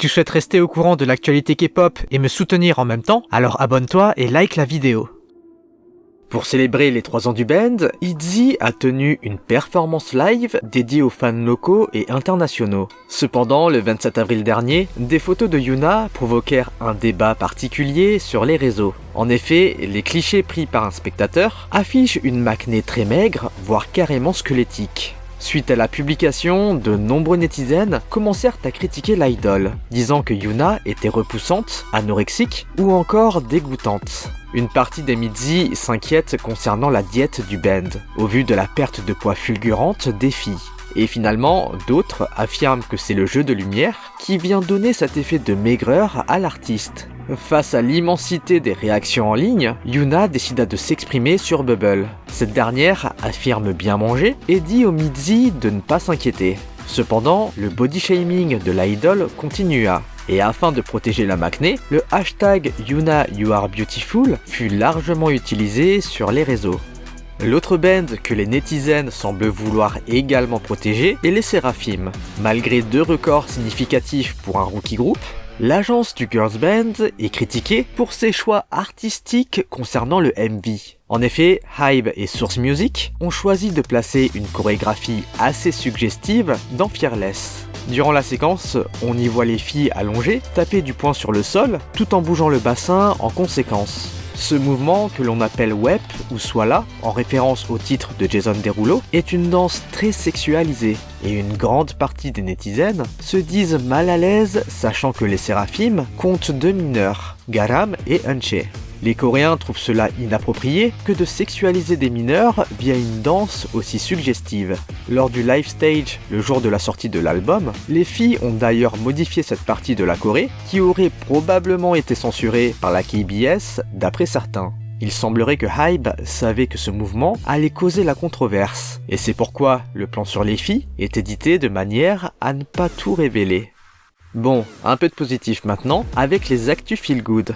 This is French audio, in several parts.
Tu souhaites rester au courant de l'actualité K-pop et me soutenir en même temps? Alors abonne-toi et like la vidéo. Pour célébrer les 3 ans du band, ITZY a tenu une performance live dédiée aux fans locaux et internationaux. Cependant, le 27 avril dernier, des photos de Yuna provoquèrent un débat particulier sur les réseaux. En effet, les clichés pris par un spectateur affichent une maknae très maigre, voire carrément squelettique. Suite à la publication, de nombreux netizens commencèrent à critiquer l'idole, disant que Yuna était repoussante, anorexique ou encore dégoûtante. Une partie des ITZY s'inquiète concernant la diète du band, au vu de la perte de poids fulgurante des filles. Et finalement, d'autres affirment que c'est le jeu de lumière qui vient donner cet effet de maigreur à l'artiste. Face à l'immensité des réactions en ligne, Yuna décida de s'exprimer sur Bubble. Cette dernière affirme bien manger et dit aux ITZY de ne pas s'inquiéter. Cependant, le body shaming de l'idole continua. Et afin de protéger la maknae, le hashtag YunaYouAreBeautiful fut largement utilisé sur les réseaux. L'autre band que les netizens semblent vouloir également protéger est les Seraphim. Malgré 2 records significatifs pour un rookie group, l'agence du girls band est critiquée pour ses choix artistiques concernant le MV. En effet, Hybe et Source Music ont choisi de placer une chorégraphie assez suggestive dans Fearless. Durant la séquence, on y voit les filles allongées taper du poing sur le sol tout en bougeant le bassin en conséquence. Ce mouvement, que l'on appelle WEP ou Swala, en référence au titre de Jason Derulo, est une danse très sexualisée, et une grande partie des netizens se disent mal à l'aise sachant que les Seraphim comptent 2 mineurs, Garam et Eunchae. Les Coréens trouvent cela inapproprié que de sexualiser des mineurs via une danse aussi suggestive. Lors du live stage, le jour de la sortie de l'album, les filles ont d'ailleurs modifié cette partie de la Corée qui aurait probablement été censurée par la KBS d'après certains. Il semblerait que Hybe savait que ce mouvement allait causer la controverse, et c'est pourquoi le plan sur les filles est édité de manière à ne pas tout révéler. Bon, un peu de positif maintenant, avec les actus feel good.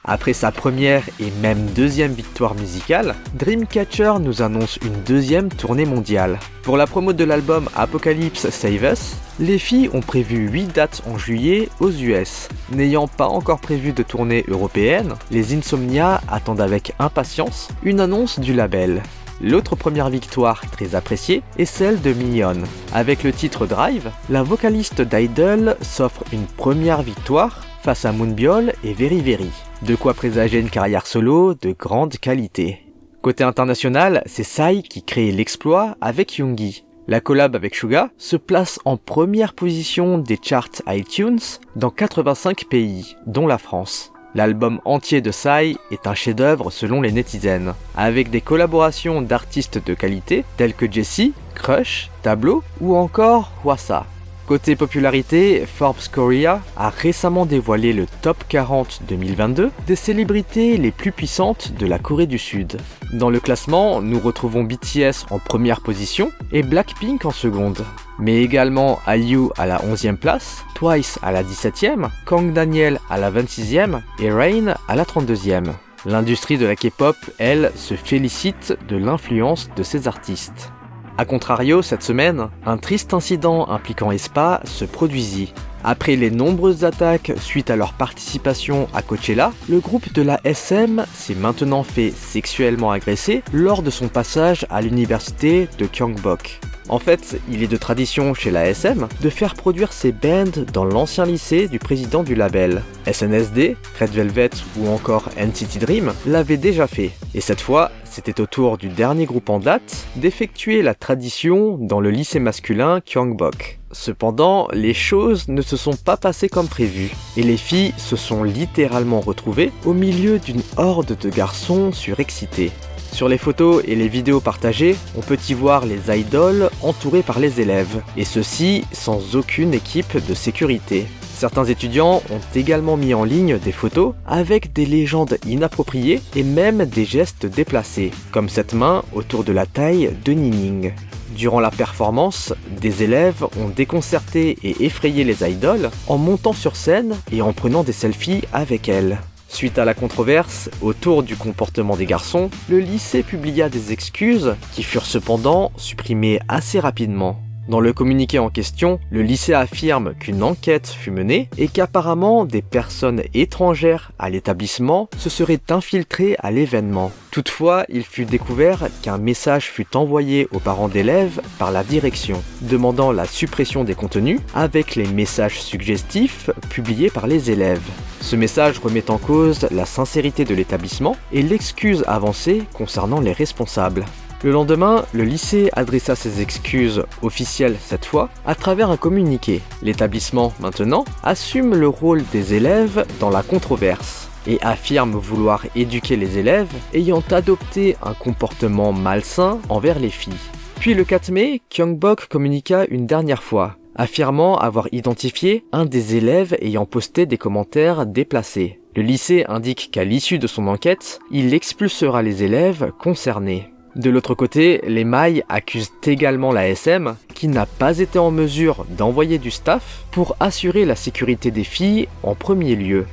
Après sa première et même 2e victoire musicale, Dreamcatcher nous annonce une 2e tournée mondiale. Pour la promo de l'album Apocalypse Save Us, les filles ont prévu 8 dates en juillet aux US. N'ayant pas encore prévu de tournée européenne, les Insomnia attendent avec impatience une annonce du label. L'autre première victoire très appréciée est celle de Minhyun. Avec le titre Drive, la vocaliste d'Idol s'offre une première victoire face à Moonbyul et Very Very. De quoi présager une carrière solo de grande qualité. Côté international, c'est Psy qui crée l'exploit avec Yoongi. La collab avec Suga se place en première position des charts iTunes dans 85 pays, dont la France. L'album entier de Psy est un chef-d'œuvre selon les netizens, avec des collaborations d'artistes de qualité tels que Jessie, Crush, Tableau ou encore Hwasa. Côté popularité, Forbes Korea a récemment dévoilé le Top 40 2022 des célébrités les plus puissantes de la Corée du Sud. Dans le classement, nous retrouvons BTS en première position et Blackpink en seconde. Mais également IU à la 11e place, Twice à la 17e, Kang Daniel à la 26e et Rain à la 32e. L'industrie de la K-pop, elle, se félicite de l'influence de ces artistes. A contrario, cette semaine, un triste incident impliquant aespa se produisit. Après les nombreuses attaques suite à leur participation à Coachella, le groupe de la SM s'est maintenant fait sexuellement agresser lors de son passage à l'université de Gyeongbok. En fait, il est de tradition chez la SM de faire produire ses bands dans l'ancien lycée du président du label. SNSD, Red Velvet ou encore NCT Dream l'avaient déjà fait. Et cette fois, c'était au tour du dernier groupe en date d'effectuer la tradition dans le lycée masculin Gyeongbok. Cependant, les choses ne se sont pas passées comme prévu, et les filles se sont littéralement retrouvées au milieu d'une horde de garçons surexcités. Sur les photos et les vidéos partagées, on peut y voir les idoles entourés par les élèves, et ceci sans aucune équipe de sécurité. Certains étudiants ont également mis en ligne des photos avec des légendes inappropriées et même des gestes déplacés, comme cette main autour de la taille de Nining. Durant la performance, des élèves ont déconcerté et effrayé les idoles en montant sur scène et en prenant des selfies avec elles. Suite à la controverse autour du comportement des garçons, le lycée publia des excuses qui furent cependant supprimées assez rapidement. Dans le communiqué en question, le lycée affirme qu'une enquête fut menée et qu'apparemment des personnes étrangères à l'établissement se seraient infiltrées à l'événement. Toutefois, il fut découvert qu'un message fut envoyé aux parents d'élèves par la direction, demandant la suppression des contenus avec les messages suggestifs publiés par les élèves. Ce message remet en cause la sincérité de l'établissement et l'excuse avancée concernant les responsables. Le lendemain, le lycée adressa ses excuses, officielles cette fois, à travers un communiqué. L'établissement, maintenant, assume le rôle des élèves dans la controverse et affirme vouloir éduquer les élèves ayant adopté un comportement malsain envers les filles. Puis le 4 mai, Kyungbok communiqua une dernière fois, affirmant avoir identifié un des élèves ayant posté des commentaires déplacés. Le lycée indique qu'à l'issue de son enquête, il expulsera les élèves concernés. De l'autre côté, les mailles accusent également la SM, qui n'a pas été en mesure d'envoyer du staff pour assurer la sécurité des filles en premier lieu.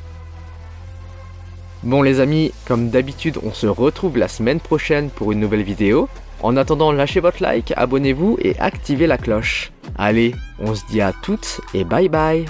Bon les amis, comme d'habitude, on se retrouve la semaine prochaine pour une nouvelle vidéo. En attendant, lâchez votre like, abonnez-vous et activez la cloche. Allez, on se dit à toutes et bye bye.